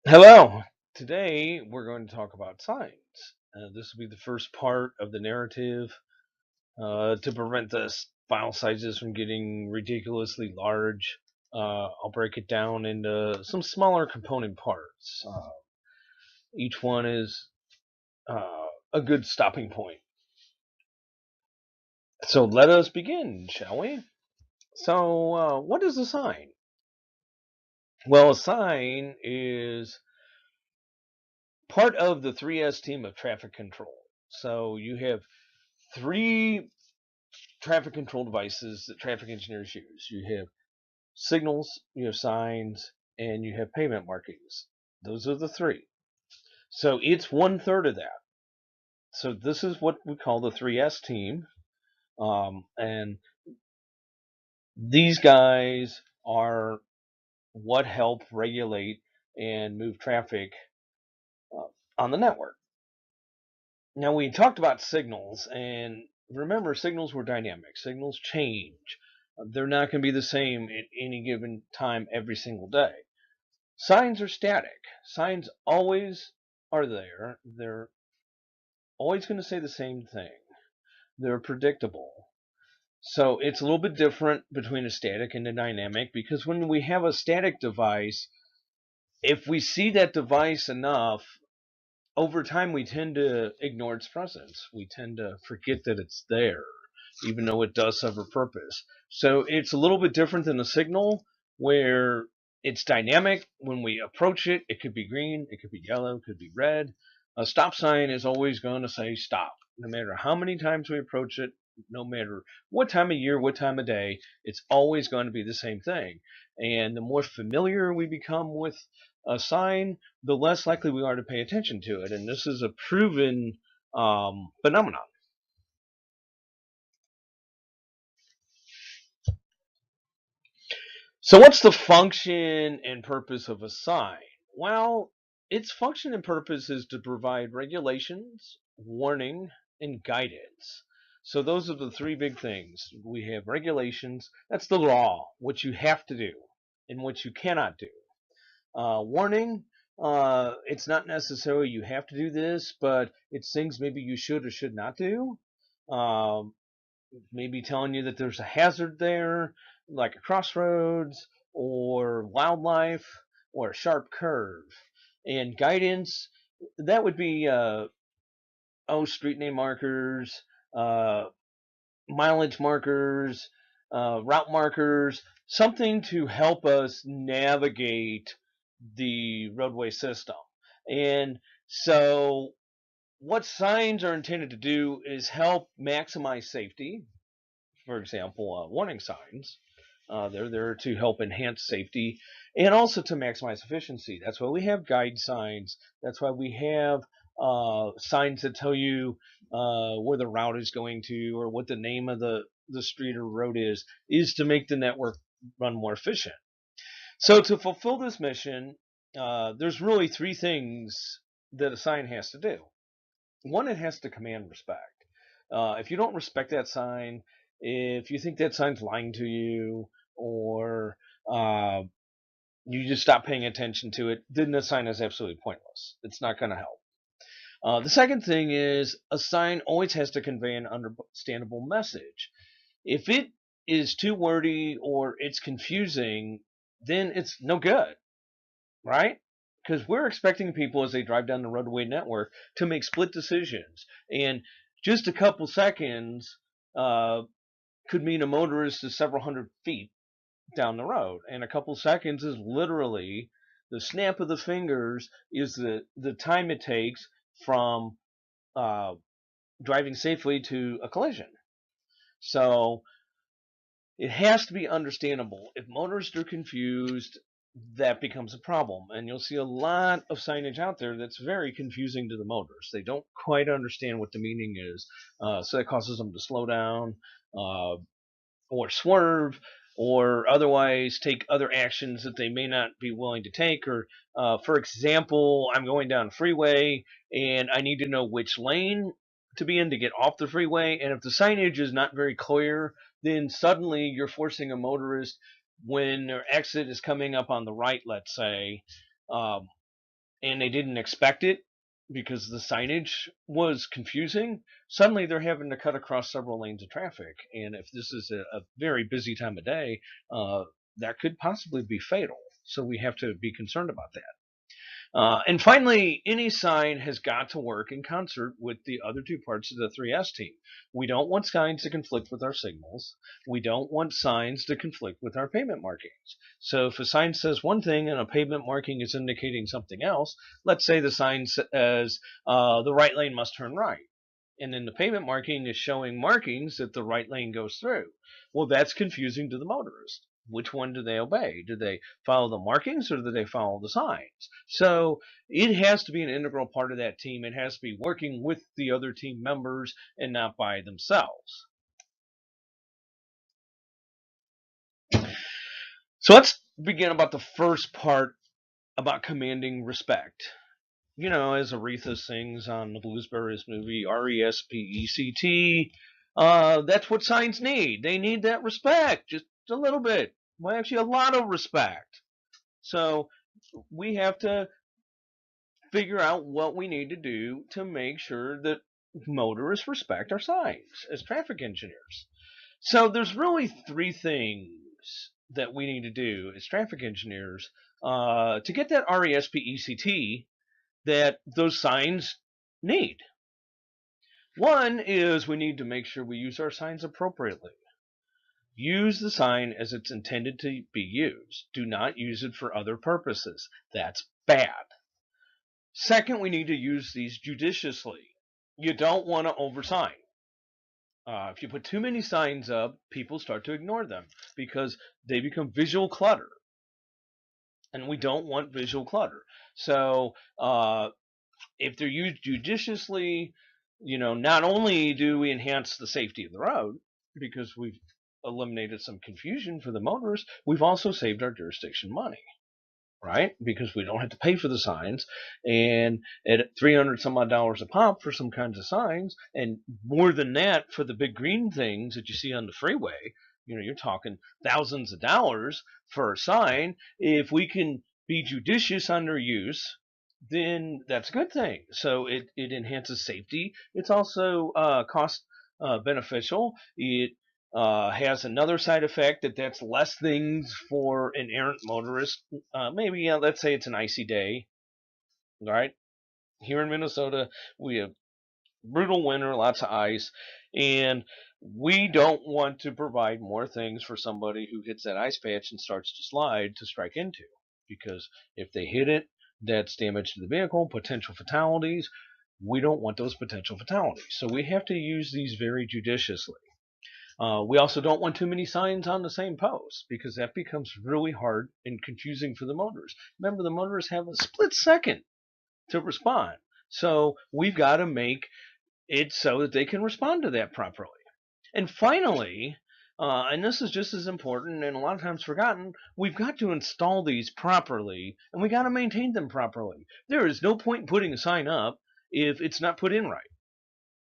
Hello. Today we're going to talk about signs. This will be the first part of the narrative to prevent the file sizes from getting ridiculously large. I'll break it down into some smaller component parts. Each one is a good stopping point. So let us begin, shall we? So, what is a sign? Well, a sign is part of the 3S team of traffic control. So you have three traffic control devices that traffic engineers use. You have signals, you have signs, and you have pavement markings. Those are the three. So it's one third of that. So this is what we call the 3S team. And these guys are what help regulate and move traffic uh, on the network. Now, we talked about signals, and remember, signals were dynamic. Signals change. They're not going to be the same at any given time every single day. Signs are static. Signs always are there. They're always going to say the same thing. They're predictable. So it's a little bit different between a static and a dynamic because when we have a static device, if we see that device enough, over time we tend to ignore its presence. We tend to forget that it's there, even though it does serve a purpose. So it's a little bit different than a signal where it's dynamic. When we approach it, it could be green, it could be yellow, it could be red. A stop sign is always going to say stop, no matter how many times we approach it, no matter what time of year, what time of day, it's always going to be the same thing. And the more familiar we become with a sign, the less likely we are to pay attention to it. And this is a proven phenomenon. So, what's the function and purpose of a sign? Well, its function and purpose is to provide regulations, warning, and guidance. So, those are the three big things. We have regulations, that's the law, what you have to do and what you cannot do. Warning, it's not necessarily you have to do this, but it's things maybe you should or should not do. Um, Maybe telling you that there's a hazard there, like a crossroads or wildlife or a sharp curve. And guidance, that would be street name markers, uh, mileage markers, route markers, something to help us navigate the roadway system. And so, what signs are intended to do is help maximize safety. For example, warning signs. They're there to help enhance safety and also to maximize efficiency. That's why we have guide signs. That's why we have signs that tell you where the route is going to or what the name of the street or road is to make the network run more efficient. So to fulfill this mission, there's really three things that a sign has to do. One, it has to command respect. If you don't respect that sign, if you think that sign's lying to you, or uh, you just stop paying attention to it, then the sign is absolutely pointless. It's not going to help. The second thing is a sign always has to convey an understandable message. If it is too wordy or it's confusing, then it's no good, right? Because we're expecting people as they drive down the roadway network to make split decisions. And just a couple seconds uh, could mean a motorist is several hundred feet down the road. And a couple seconds is literally the snap of the fingers, is the time it takes from uh, driving safely to a collision. So it has to be understandable. If motorists are confused, that becomes a problem. And you'll see a lot of signage out there that's very confusing to the motorists. They don't quite understand what the meaning is. So that causes them to slow down uh, or swerve or otherwise take other actions that they may not be willing to take. Or, for example, I'm going down a freeway and I need to know which lane to be in to get off the freeway. And if the signage is not very clear, then suddenly you're forcing a motorist when their exit is coming up on the right, let's say, um, and they didn't expect it because the signage was confusing, suddenly they're having to cut across several lanes of traffic. And if this is a very busy time of day, that could possibly be fatal. So we have to be concerned about that. And finally, any sign has got to work in concert with the other two parts of the 3S team. We don't want signs to conflict with our signals. We don't want signs to conflict with our pavement markings. So if a sign says one thing and a pavement marking is indicating something else, let's say the sign says the right lane must turn right. And then the pavement marking is showing markings that the right lane goes through. Well, that's confusing to the motorist. Which one do they obey? Do they follow the markings or do they follow the signs? So it has to be an integral part of that team. It has to be working with the other team members and not by themselves. So let's begin about the first part about commanding respect. As Aretha sings on the Bluesberries movie, RESPECT, that's what signs need. They need that respect, just a little bit. Well, actually, a lot of respect. So we have to figure out what we need to do to make sure that motorists respect our signs as traffic engineers. So there's really three things that we need to do as traffic engineers to get that RESPECT that those signs need. One is we need to make sure we use our signs appropriately. Use the sign as it's intended to be used. Do not use it for other purposes. That's bad. Second, we need to use these judiciously. You don't want to oversign. If you put too many signs up, people start to ignore them because they become visual clutter. And we don't want visual clutter. So if they're used judiciously, not only do we enhance the safety of the road because we've eliminated some confusion for the motorists, we've also saved our jurisdiction money, right? Because we don't have to pay for the signs, and at 300 some odd dollars a pop for some kinds of signs, and more than that for the big green things that you see on the freeway, you're talking thousands of dollars for a sign. If we can be judicious on their use, then that's a good thing. So it enhances safety. It's also cost beneficial. It has another side effect that's less things for an errant motorist. Maybe let's say it's an icy day, right? Here in Minnesota, we have brutal winter, lots of ice, and we don't want to provide more things for somebody who hits that ice patch and starts to slide to strike into. Because if they hit it, that's damage to the vehicle, potential fatalities. We don't want those potential fatalities. So we have to use these very judiciously. We also don't want too many signs on the same post because that becomes really hard and confusing for the motorists. Remember, the motorists have a split second to respond. So we've got to make it so that they can respond to that properly. And finally, and this is just as important and a lot of times forgotten, we've got to install these properly and we got to maintain them properly. There is no point in putting a sign up if it's not put in right.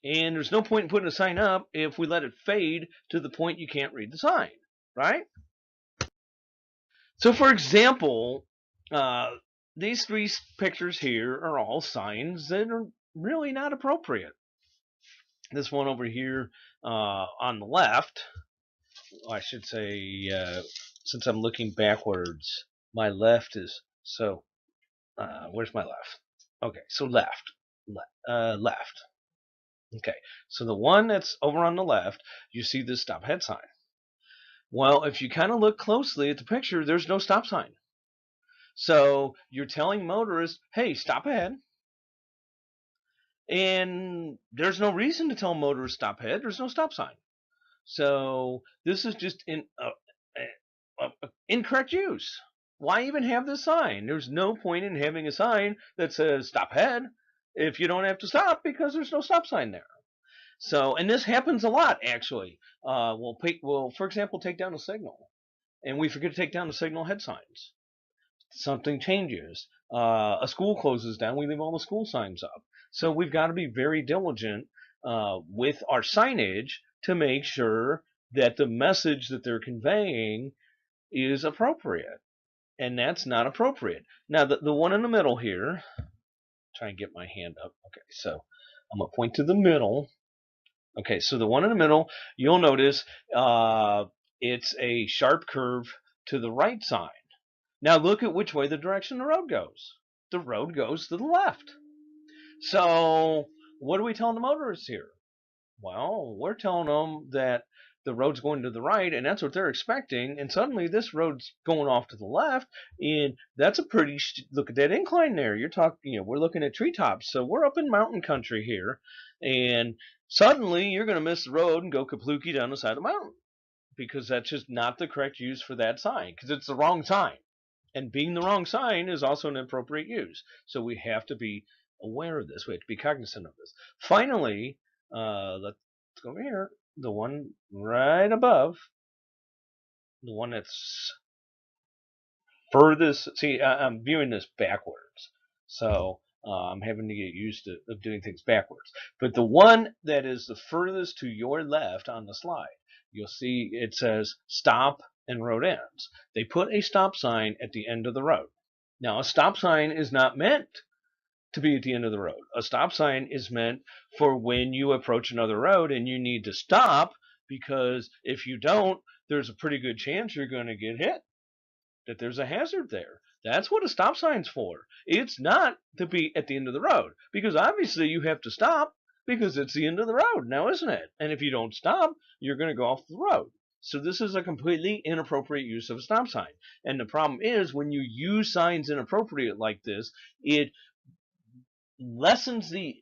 And there's no point in putting a sign up if we let it fade to the point you can't read the sign, right? So, for example, these three pictures here are all signs that are really not appropriate. This one over here on the left, I should say, since I'm looking backwards, my left is so. Where's my left? Okay, so left. Okay, so the one that's over on the left, you see this stop head sign. Well, if you kind of look closely at the picture, there's no stop sign. So you're telling motorists, hey, stop ahead. And there's no reason to tell motorists stop ahead. There's no stop sign. So this is just incorrect use. Why even have this sign? There's no point in having a sign that says stop ahead if you don't have to stop because there's no stop sign there. So, and this happens a lot actually. We'll, for example, take down a signal, and we forget to take down the signal head signs. Something changes. A school closes down. We leave all the school signs up. So we've got to be very diligent with our signage to make sure that the message that they're conveying is appropriate. and that's not appropriate. Now, the one in the middle here, try and get my hand up. Okay, so I'm going to point to the middle. Okay, so the one in the middle, you'll notice it's a sharp curve to the right sign. Now look at which way the direction the road goes. The road goes to the left. So what are we telling the motorists here? Well, we're telling them that the road's going to the right, and that's what they're expecting. And suddenly, this road's going off to the left, and that's a pretty look at that incline there. You're talking, we're looking at treetops, so we're up in mountain country here, and suddenly you're going to miss the road and go kaplooky down the side of the mountain because that's just not the correct use for that sign because it's the wrong sign. And being the wrong sign is also an inappropriate use. So we have to be aware of this. We have to be cognizant of this. Finally, let's go over here. The one right above, the one that's furthest. See, I'm viewing this backwards. So I'm having to get used to of doing things backwards. But the one that is the furthest to your left on the slide, you'll see it says stop and road ends. They put a stop sign at the end of the road. Now, a stop sign is not meant to be at the end of the road. A stop sign is meant for when you approach another road and you need to stop, because if you don't, there's a pretty good chance you're going to get hit, that there's a hazard there. That's what a stop sign's for. It's not to be at the end of the road, because obviously you have to stop because it's the end of the road now, isn't it? And if you don't stop, you're going to go off the road. So this is a completely inappropriate use of a stop sign. And the problem is when you use signs inappropriate like this, it lessens the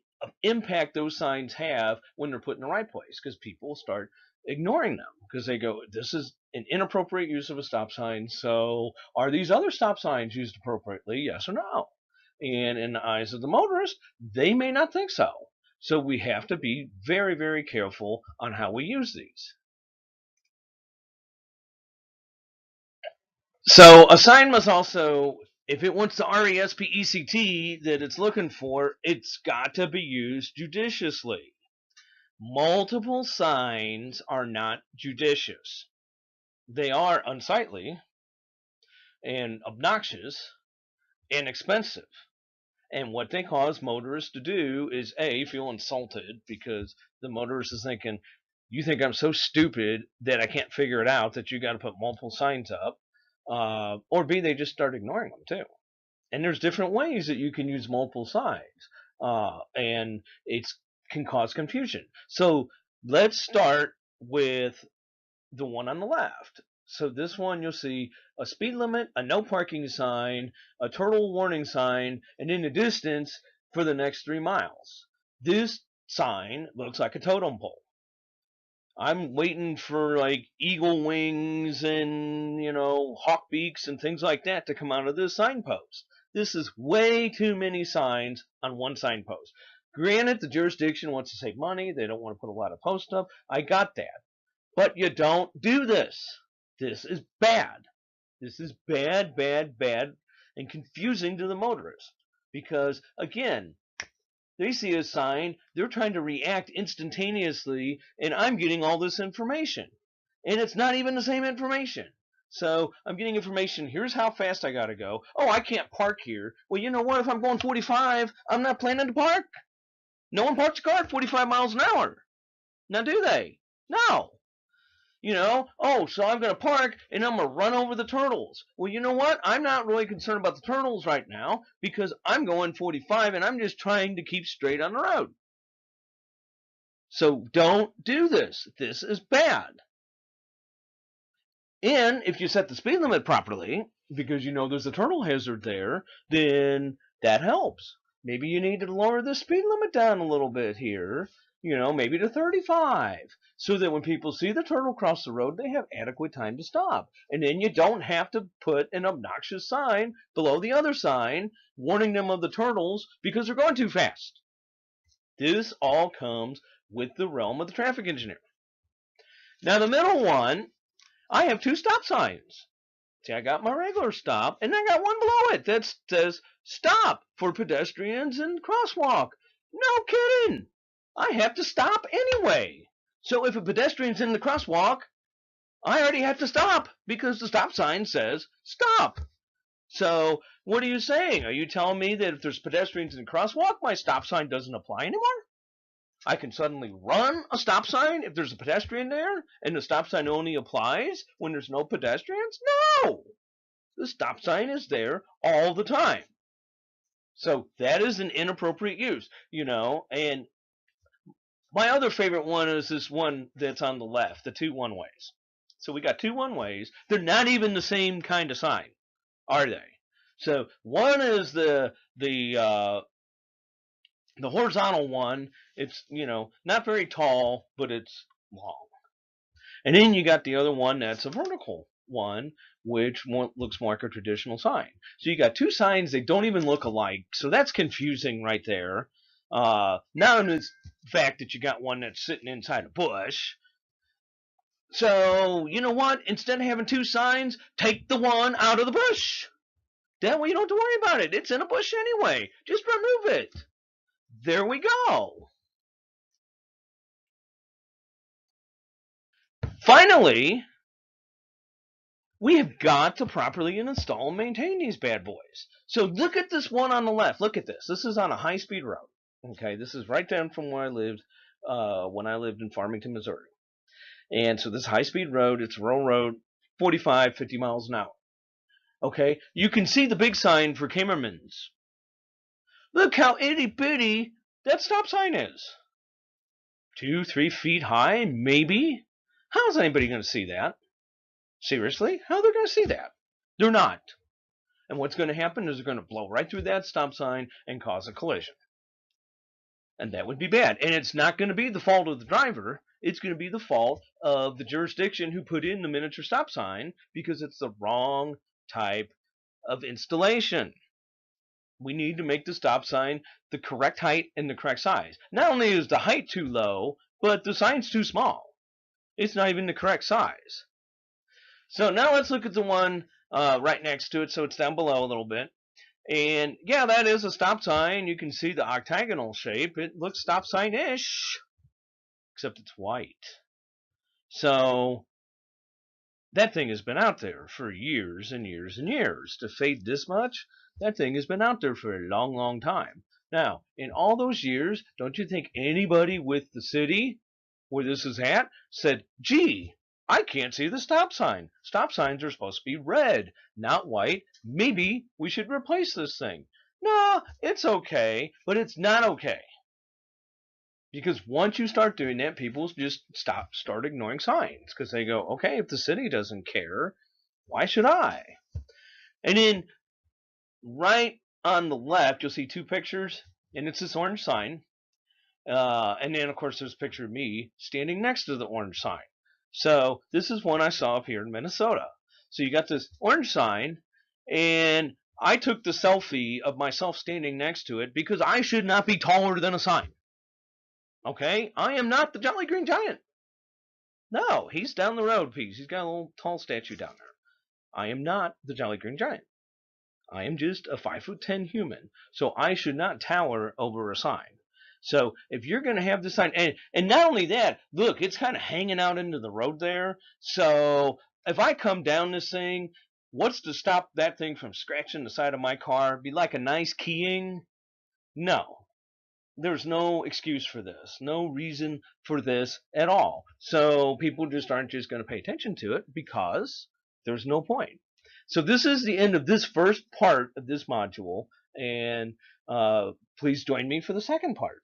impact those signs have when they're put in the right place, because people start ignoring them because they go, this is an inappropriate use of a stop sign. So are these other stop signs used appropriately? Yes or no? And in the eyes of the motorist, they may not think so. So we have to be very, very careful on how we use these. So a sign must also, if it wants the RESPECT that it's looking for, it's got to be used judiciously. Multiple signs are not judicious. They are unsightly and obnoxious and expensive. And what they cause motorists to do is A, feel insulted because the motorist is thinking, you think I'm so stupid that I can't figure it out that you got to put multiple signs up. Or B, they just start ignoring them too. And there's different ways that you can use multiple signs. And it can cause confusion. So let's start with the one on the left. So this one, you'll see a speed limit, a no parking sign, a turtle warning sign, and in the distance for the next 3 miles. This sign looks like a totem pole. I'm waiting for like eagle wings and, hawk beaks and things like that to come out of this signpost. This is way too many signs on one signpost. Granted, the jurisdiction wants to save money. They don't want to put a lot of posts up. I got that. But you don't do this. This is bad. This is bad, bad, bad, and confusing to the motorist. Because, again, they see a sign, they're trying to react instantaneously, and I'm getting all this information. And it's not even the same information. So I'm getting information, here's how fast I gotta go. Oh, I can't park here. Well, you know what? If I'm going 45, I'm not planning to park. No one parks a car at 45 miles an hour. Now, do they? No. Oh, so I'm going to park and I'm going to run over the turtles. Well, you know what? I'm not really concerned about the turtles right now because I'm going 45 and I'm just trying to keep straight on the road. So don't do this. This is bad. And if you set the speed limit properly, because you know there's a turtle hazard there, then that helps. Maybe you need to lower the speed limit down a little bit here, maybe to 35, so that when people see the turtle cross the road, they have adequate time to stop. And then you don't have to put an obnoxious sign below the other sign warning them of the turtles because they're going too fast. This all comes with the realm of the traffic engineer. Now, the middle one, I have 2 stop signs. See, I got my regular stop, and I got one below it that says stop for pedestrians and crosswalk. No kidding. I have to stop anyway. So if a pedestrian's in the crosswalk, I already have to stop because the stop sign says stop. So what are you saying? Are you telling me that if there's pedestrians in the crosswalk, my stop sign doesn't apply anymore? I can suddenly run a stop sign if there's a pedestrian there, and the stop sign only applies when there's no pedestrians? No! The stop sign is there all the time. So that is an inappropriate use, and my other favorite one is this one that's on the left, the two one-ways. So we got two one-ways. They're not even the same kind of sign, are they? So one is the horizontal one. It's not very tall, but it's long. And then you got the other one that's a vertical one, which looks more like a traditional sign. So you got two signs that don't even look alike. So that's confusing right there. Now the fact that you got one that's sitting inside a bush. So you know what? Instead of having two signs, take the one out of the bush. That way you don't have to worry about it. It's in a bush anyway. Just remove it. There we go. Finally, we have got to properly install and maintain these bad boys. So look at this one on the left. Look at this. This is on a high-speed road. Okay, this is right down from where I lived when I lived in Farmington, Missouri. And so this high-speed road, it's a rural road, 45, 50 miles an hour. Okay, you can see the big sign for cameramen's. Look how itty-bitty that stop sign is. 2, 3 feet high, maybe? How's anybody going to see that? Seriously? How are they going to see that? They're not. And what's going to happen is they're going to blow right through that stop sign and cause a collision. And that would be bad. And it's not going to be the fault of the driver. It's going to be the fault of the jurisdiction who put in the miniature stop sign because it's the wrong type of installation. We need to make the stop sign the correct height and the correct size. Not only is the height too low, but the sign's too small. It's not even the correct size. So now let's look at the one right next to it. So it's down below a little bit. And yeah, that is a stop sign. You can see the octagonal shape. It looks stop sign-ish, except it's white. So that thing has been out there for years and years and years. To fade this much, that thing has been out there for a long, long time. Now, in all those years, don't you think anybody with the city where this is at said, gee, I can't see the stop sign. Stop signs are supposed to be red, not white. Maybe we should replace this thing. No, it's okay, but it's not okay. Because once you start doing that, people just start ignoring signs. Because they go, okay, if the city doesn't care, why should I? And then right on the left, you'll see two pictures, and it's this orange sign. And then, of course, there's a picture of me standing next to the orange sign. So this is one I saw up here in Minnesota. So you got this orange sign, and I took the selfie of myself standing next to it because I should not be taller than a sign. Okay? I am not the Jolly Green Giant. No, he's down the road, piece. He's got a little tall statue down there. I am not the Jolly Green Giant. I am just a 5'10" human. So I should not tower over a sign. So if you're going to have the sign, and not only that, look, it's kind of hanging out into the road there. So if I come down this thing, what's to stop that thing from scratching the side of my car? Be like a nice keying? No. There's no excuse for this. No reason for this at all. So people just aren't just going to pay attention to it because there's no point. So this is the end of this first part of this module, and please join me for the second part.